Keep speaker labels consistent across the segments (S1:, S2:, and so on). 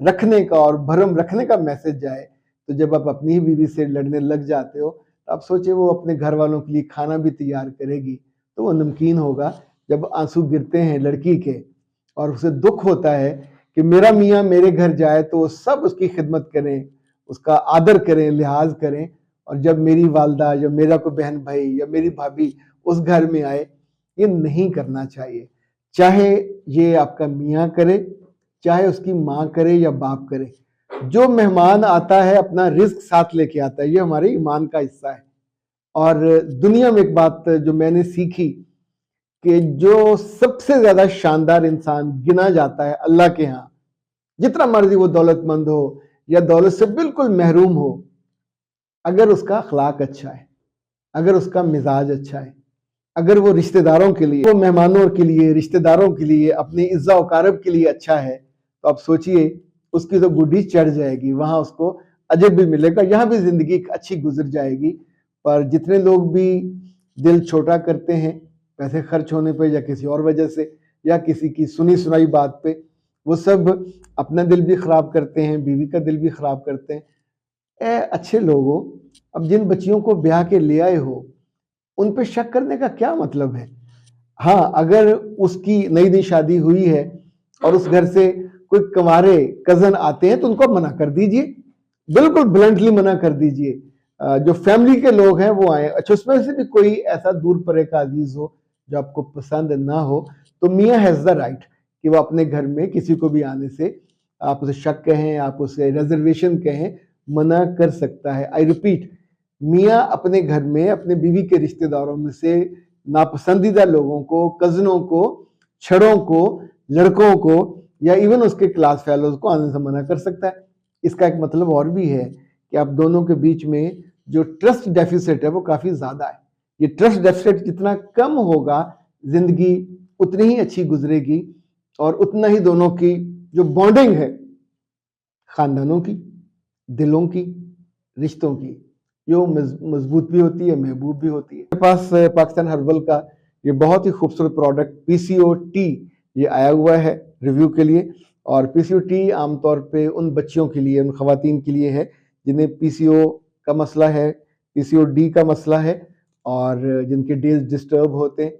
S1: رکھنے کا اور بھرم رکھنے کا میسج جائے، تو جب آپ اپنی ہی بیوی سے لڑنے لگ جاتے ہو تو آپ سوچے وہ اپنے گھر والوں کے لیے کھانا بھی تیار کرے گی تو وہ نمکین ہوگا۔ جب آنسو گرتے ہیں لڑکی کے اور اسے دکھ ہوتا ہے کہ میرا میاں میرے گھر جائے تو وہ سب اس کی خدمت کریں، اس کا آدر کریں، لحاظ کریں، اور جب میری والدہ یا میرا کوئی بہن بھائی یا میری بھابھی اس گھر میں آئے، یہ نہیں کرنا چاہیے۔ چاہے یہ آپ کا میاں کرے، چاہے اس کی ماں کرے یا باپ کرے، جو مہمان آتا ہے اپنا رزق ساتھ لے کے آتا ہے، یہ ہمارے ایمان کا حصہ ہے۔ اور دنیا میں ایک بات جو میں نے سیکھی کہ جو سب سے زیادہ شاندار انسان گنا جاتا ہے اللہ کے ہاں، جتنا مرضی وہ دولت مند ہو یا دولت سے بالکل محروم ہو، اگر اس کا اخلاق اچھا ہے، اگر اس کا مزاج اچھا ہے، اگر وہ رشتہ داروں کے لیے، وہ مہمانوں کے لیے، رشتہ داروں کے لیے، اپنی عزت و اقارب کے لیے اچھا ہے، تو آپ سوچئے اس کی تو گڈی چڑھ جائے گی، وہاں اس کو اجر بھی ملے گا، یہاں بھی زندگی اچھی گزر جائے گی۔ پر جتنے لوگ بھی دل چھوٹا کرتے ہیں پیسے خرچ ہونے پہ یا کسی اور وجہ سے یا کسی کی سنی سنائی بات پہ، وہ سب اپنا دل بھی خراب کرتے ہیں، بیوی کا دل بھی خراب کرتے ہیں۔ اے اچھے لوگوں، اب جن بچیوں کو بیاہ کے لے آئے ہو ان پہ شک کرنے کا کیا مطلب ہے؟ ہاں، اگر اس کی نئی نئی شادی ہوئی ہے اور اس گھر سے کوئی کنوارے کزن آتے ہیں تو ان کو منع کر دیجئے، بالکل بلنٹلی منع کر دیجئے۔ جو فیملی کے لوگ ہیں وہ آئیں، اچھا اس میں سے بھی کوئی ایسا دور پرے کا عزیز ہو جو آپ کو پسند نہ ہو، تو میاں ہیز دا رائٹ کہ وہ اپنے گھر میں کسی کو بھی آنے سے، آپ اسے شک کہیں، آپ اسے ریزرویشن کہیں، منع کر سکتا ہے۔ آئی ریپیٹ، میاں اپنے گھر میں اپنے بیوی کے رشتہ داروں میں سے ناپسندیدہ لوگوں کو، کزنوں کو، چھڑوں کو، لڑکوں کو یا ایون اس کے کلاس فیلوز کو آنے سے منع کر سکتا ہے۔ اس کا ایک مطلب اور بھی ہے کہ آپ دونوں کے بیچ میں جو ٹرسٹ ڈیفیسٹ ہے وہ کافی زیادہ ہے۔ یہ ٹرسٹ ڈیفیسٹ جتنا کم ہوگا زندگی اتنی ہی اچھی گزرے گی، اور اتنا ہی دونوں کی جو بانڈنگ ہے، خاندانوں کی، دلوں کی، رشتوں کی، جو مضبوط بھی ہوتی ہے، محبوب بھی ہوتی ہے۔ میرے پاس پاکستان ہربل کا یہ بہت ہی خوبصورت پروڈکٹ پی سی او ٹی یہ آیا ہوا ہے ریویو کے لیے، اور پی سی او ٹی عام طور پہ ان بچیوں کے لیے، ان خواتین کے لیے ہے جنہیں پی سی او کا مسئلہ ہے، پی سی او ڈی کا مسئلہ ہے، اور جن کے ڈیز ڈسٹرب ہوتے ہیں۔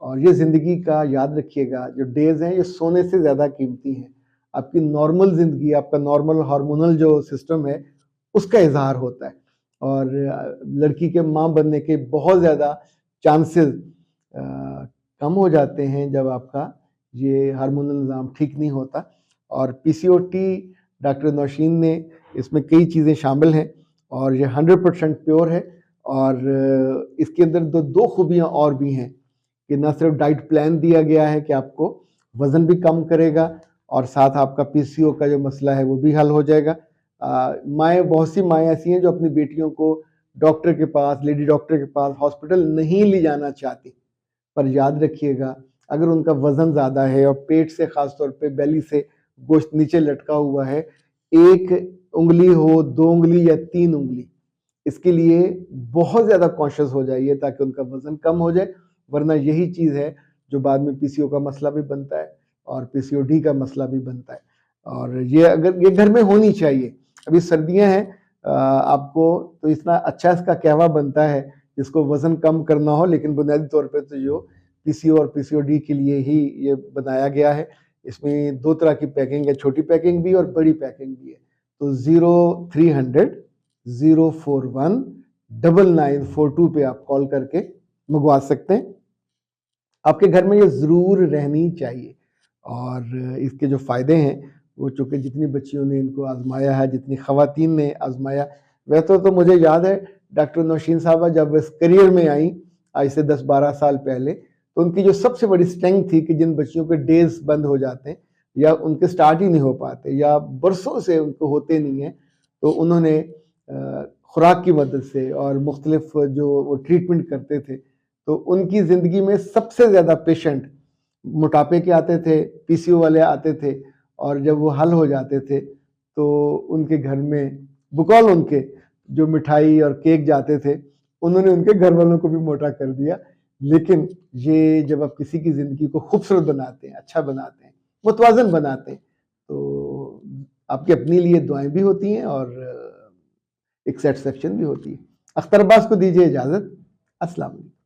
S1: اور یہ زندگی کا یاد رکھیے گا، جو ڈیز ہیں یہ سونے سے زیادہ قیمتی ہیں۔ آپ کی نارمل زندگی، آپ کا نارمل ہارمونل جو سسٹم ہے اس کا اظہار ہوتا ہے، اور لڑکی کے ماں بننے کے بہت زیادہ چانسز کم ہو جاتے ہیں جب آپ کا یہ ہارمونل نظام ٹھیک نہیں ہوتا۔ اور پی سی او ٹی ڈاکٹر نوشین نے اس میں کئی چیزیں شامل ہیں، اور یہ 100% پیور ہے، اور اس کے اندر دو خوبیاں اور بھی ہیں کہ نہ صرف ڈائٹ پلان دیا گیا ہے کہ آپ کو وزن بھی کم کرے گا، اور ساتھ آپ کا پی سی او کا جو مسئلہ ہے وہ بھی حل ہو جائے گا۔ مائیں، بہت سی مائیں ایسی ہیں جو اپنی بیٹیوں کو ڈاکٹر کے پاس، لیڈی ڈاکٹر کے پاس ہاسپٹل نہیں لے جانا چاہتی، پر یاد رکھیے گا اگر ان کا وزن زیادہ ہے اور پیٹ سے، خاص طور پہ بیلی سے گوشت نیچے لٹکا ہوا ہے، ایک انگلی ہو، 2 انگلی یا 3 انگلی، اس کے لیے بہت زیادہ کانشیس ہو جائیے تاکہ ان کا وزن کم ہو جائے، ورنہ یہی چیز ہے جو بعد میں پی سی او کا مسئلہ بھی بنتا ہے اور پی سی او ڈی کا مسئلہ بھی بنتا ہے۔ اور یہ اگر یہ گھر میں ہونی چاہیے۔ ابھی سردیاں ہیں، آپ کو تو اتنا اچھا اس کا قہوہ بنتا ہے جس کو وزن کم کرنا ہو، لیکن بنیادی طور پہ تو جو پی سی او اور پی سی او ڈی کے لیے ہی یہ بنایا گیا ہے۔ اس میں 2 طرح کی پیکنگ ہے، چھوٹی پیکنگ بھی اور بڑی پیکنگ بھی ہے۔ تو 0300 041 9942 پہ آپ کال کر کے منگوا سکتے ہیں۔ آپ کے گھر میں یہ ضرور رہنی چاہیے، اور اس کے جو فائدے ہیں وہ چونکہ جتنی بچیوں نے ان کو آزمایا ہے، جتنی خواتین نے آزمایا، ویسے تو مجھے یاد ہے ڈاکٹر نوشین صاحبہ جب اس کریئر میں آئیں آج سے 10-12 سال پہلے، تو ان کی جو سب سے بڑی اسٹرینگتھ تھی کہ جن بچیوں کے ڈیز بند ہو جاتے ہیں یا ان کے سٹارٹ ہی نہیں ہو پاتے یا برسوں سے ان کو ہوتے نہیں ہیں، تو انہوں نے خوراک کی مدد سے اور مختلف جو وہ ٹریٹمنٹ کرتے تھے، تو ان کی زندگی میں سب سے زیادہ پیشنٹ موٹاپے کے آتے تھے، پی سی او والے آتے تھے، اور جب وہ حل ہو جاتے تھے تو ان کے گھر میں بقول ان کے جو مٹھائی اور کیک جاتے تھے، انہوں نے ان کے گھر والوں کو بھی موٹا کر دیا۔ لیکن یہ جب آپ کسی کی زندگی کو خوبصورت بناتے ہیں، اچھا بناتے ہیں، متوازن بناتے ہیں، تو آپ کی اپنے لیے دعائیں بھی ہوتی ہیں اور ایک سیٹسفیکشن بھی ہوتی ہے۔ اختر عباس کو دیجیے اجازت، السلام علیکم۔